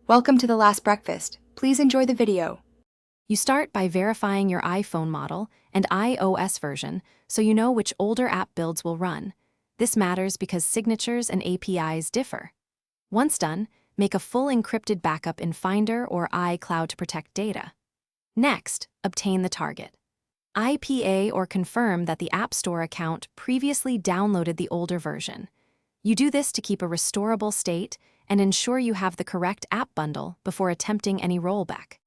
Welcome to The Last Breakfast. Please enjoy the video. You start by verifying your iPhone model and iOS version so you know which older app builds will run. This matters because signatures and APIs differ. Once done, make a full encrypted backup in Finder or iCloud to protect data. Next, obtain the target. IPA or confirm that the App Store account previously downloaded the older version. You do this to keep a restorable state and ensure you have the correct app bundle before attempting any rollback.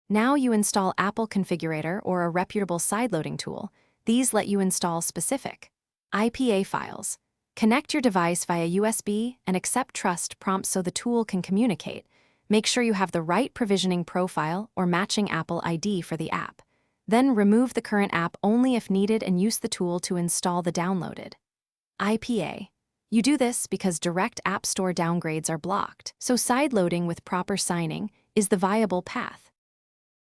Now you install Apple Configurator or a reputable sideloading tool. These let you install specific IPA files. Connect your device via USB and accept trust prompts so the tool can communicate. Make sure you have the right provisioning profile or matching Apple ID for the app. Then remove the current app only if needed and use the tool to install the downloaded IPA. You do this because direct App Store downgrades are blocked, so sideloading with proper signing is the viable path.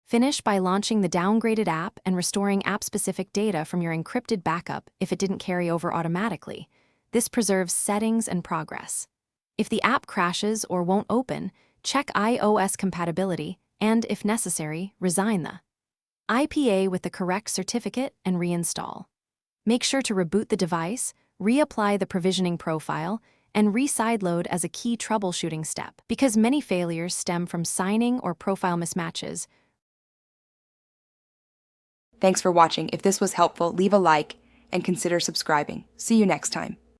Finish by launching the downgraded app and restoring app-specific data from your encrypted backup if it didn't carry over automatically. This preserves settings and progress. If the app crashes or won't open, check iOS compatibility and, if necessary, resign the IPA with the correct certificate and reinstall. Make sure to reboot the device, reapply the provisioning profile, and re-sideload as a key troubleshooting step, because many failures stem from signing or profile mismatches. Thanks for watching. If this was helpful, leave a like and consider subscribing. See you next time.